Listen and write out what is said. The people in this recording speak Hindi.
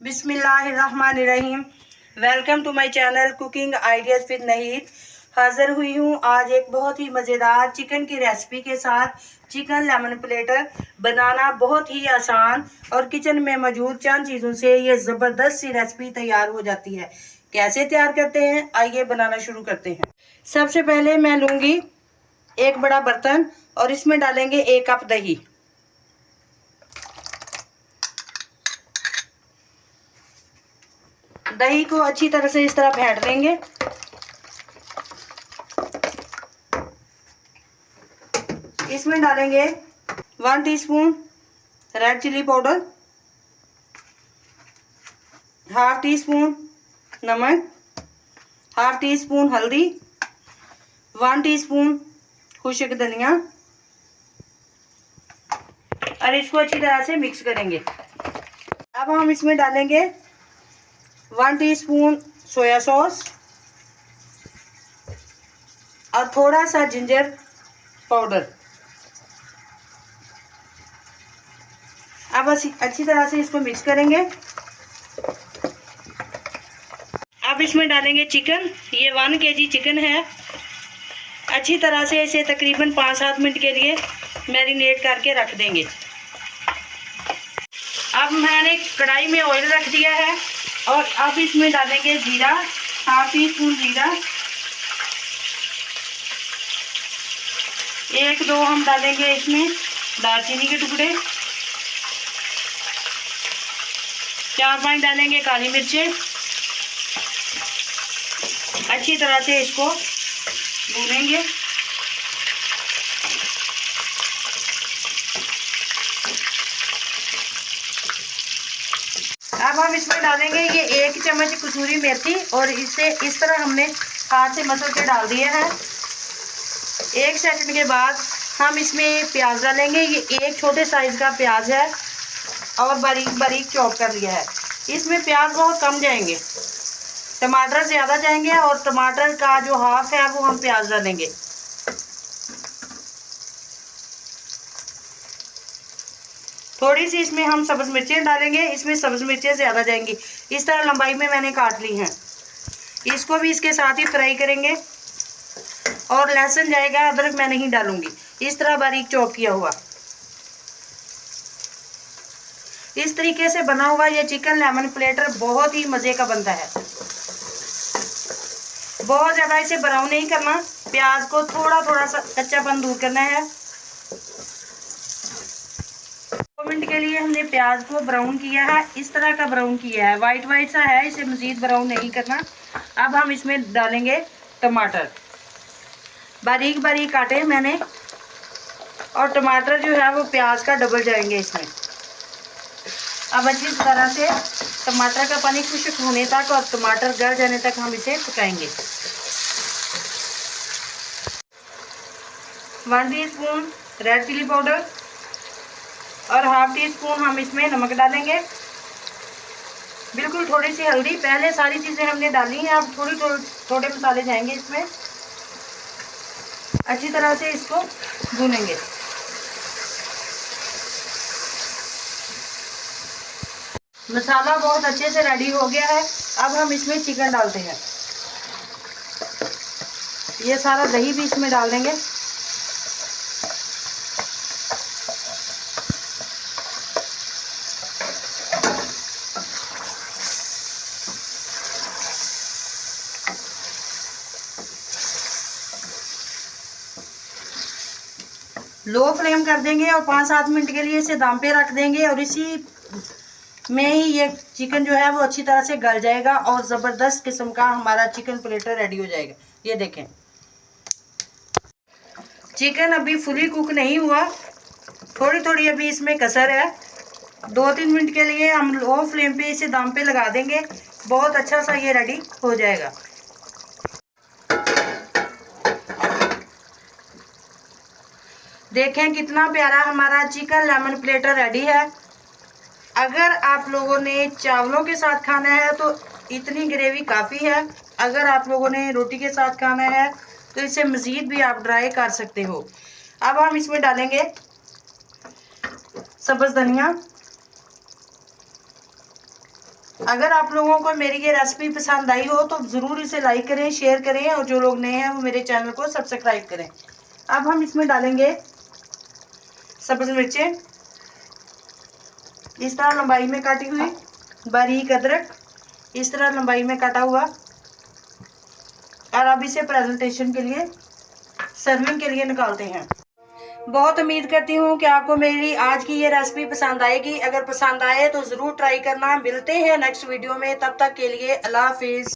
बिस्मिल्लाहिर्रहमानिर्रहीम। Welcome to my channel cooking ideas with Naheed. हाज़िर हुई हूँ आज एक बहुत ही मज़ेदार चिकन की रेसिपी के साथ। चिकन लेमन प्लेटर बनाना बहुत ही आसान और किचन में मौजूद चंद चीज़ों से ये ज़बरदस्त सी रेसिपी तैयार हो जाती है। कैसे तैयार करते हैं, आइए बनाना शुरू करते हैं। सबसे पहले मैं लूँगी एक बड़ा बर्तन और इसमें डालेंगे 1 कप दही। दही को अच्छी तरह से इस तरह फेंट देंगे। इसमें डालेंगे 1 teaspoon red chilli powder, half teaspoon नमक, हाफ टी स्पून हल्दी, 1 टीस्पून खुश्क धनिया और इसको अच्छी तरह से मिक्स करेंगे। अब हम इसमें डालेंगे 1 टीस्पून सोया सॉस और थोड़ा सा जिंजर पाउडर। अब अच्छी तरह से इसको मिक्स करेंगे। अब इसमें डालेंगे चिकन। ये 1 केजी चिकन है। अच्छी तरह से इसे तकरीबन 5-7 मिनट के लिए मैरिनेट करके रख देंगे। अब मैंने कढ़ाई में ऑयल रख दिया है और अब इसमें डालेंगे जीरा, हाफ टी स्पून जीरा, 1-2 हम डालेंगे इसमें दालचीनी के टुकड़े, 4-5 डालेंगे काली मिर्चें। अच्छी तरह से इसको भूनेंगे। अब हम इसमें डालेंगे ये 1 चम्मच कसूरी मेथी और इसे इस तरह हमने हाथ से मसल के डाल दिया है। 1 सेकंड के बाद हम इसमें प्याज डालेंगे। ये 1 छोटे साइज का प्याज है और बारीक बारीक चॉप कर लिया है। इसमें प्याज बहुत कम जाएंगे, टमाटर ज़्यादा जाएंगे और टमाटर का जो हाफ है वो हम प्याज डालेंगे। थोड़ी सी इसमें हम सब्ज़ मिर्चें डालेंगे। इसमें सब्ज़ मिर्चें ज़्यादा जाएंगी। इस तरह लंबाई में मैंने काट ली हैं। इसको भी इसके साथ ही फ्राई करेंगे। और लहसुन जाएगा, अदरक मैं नहीं डालूंगी। इस तरह बारीक चॉप किया हुआ। इस तरीके से बना हुआ ये चिकन लेमन प्लेटर बहुत ही मज़े का बनता है। बहुत ज़्यादा इसे ब्राउन नहीं करना, प्याज को थोड़ा थोड़ा सा कच्चापन दूर करना है। 2 मिनट के लिए हमने प्याज को ब्राउन किया है। इस तरह का ब्राउन किया है, वाइट वाइट सा है, इसे मज़ीद ब्राउन नहीं करना। अब हम इसमें डालेंगे टमाटर, बारीक बारीक काटे मैंने, और टमाटर जो है वो प्याज का डबल जाएंगे इसमें। अब अच्छी तरह से टमाटर का पानी खुश्क होने तक और टमाटर गल जाने तक हम इसे पकाएंगे। 1 टीस्पून रेड चिली पाउडर और हाफ टी स्पून हम इसमें नमक डालेंगे। बिल्कुल थोड़ी सी हल्दी। पहले सारी चीज़ें हमने डाली हैं, अब थोड़े मसाले जाएंगे इसमें। अच्छी तरह से इसको भूनेंगे। मसाला बहुत अच्छे से रेडी हो गया है। अब हम इसमें चिकन डालते हैं। ये सारा दही भी इसमें डाल देंगे। लो फ्लेम कर देंगे और 5-7 मिनट के लिए इसे दम पे रख देंगे और इसी में ही ये चिकन जो है वो अच्छी तरह से गल जाएगा और ज़बरदस्त किस्म का हमारा चिकन प्लेटर रेडी हो जाएगा। ये देखें, चिकन अभी फुली कुक नहीं हुआ, थोड़ी थोड़ी अभी इसमें कसर है। 2-3 मिनट के लिए हम लो फ्लेम पे इसे दम पे लगा देंगे। बहुत अच्छा सा ये रेडी हो जाएगा। देखें कितना प्यारा हमारा चिकन लेमन प्लेटर रेडी है। अगर आप लोगों ने चावलों के साथ खाना है तो इतनी ग्रेवी काफ़ी है। अगर आप लोगों ने रोटी के साथ खाना है तो इसे मज़ीद भी आप ड्राई कर सकते हो। अब हम इसमें डालेंगे सब्ज़ धनिया, अगर आप लोगों को मेरी ये रेसिपी पसंद आई हो तो ज़रूर इसे लाइक करें, शेयर करें और जो लोग नए हैं वो मेरे चैनल को सब्सक्राइब करें। अब हम इसमें डालेंगे सब्ज़ मिर्चें, इस तरह लंबाई में काटी हुई, बारीक अदरक इस तरह लंबाई में काटा हुआ। और अब इसे प्रेजेंटेशन के लिए, सर्विंग के लिए निकालते हैं। बहुत उम्मीद करती हूँ कि आपको मेरी आज की ये रेसिपी पसंद आएगी। अगर पसंद आए तो ज़रूर ट्राई करना। मिलते हैं नेक्स्ट वीडियो में, तब तक के लिए अल्लाह हाफिज़।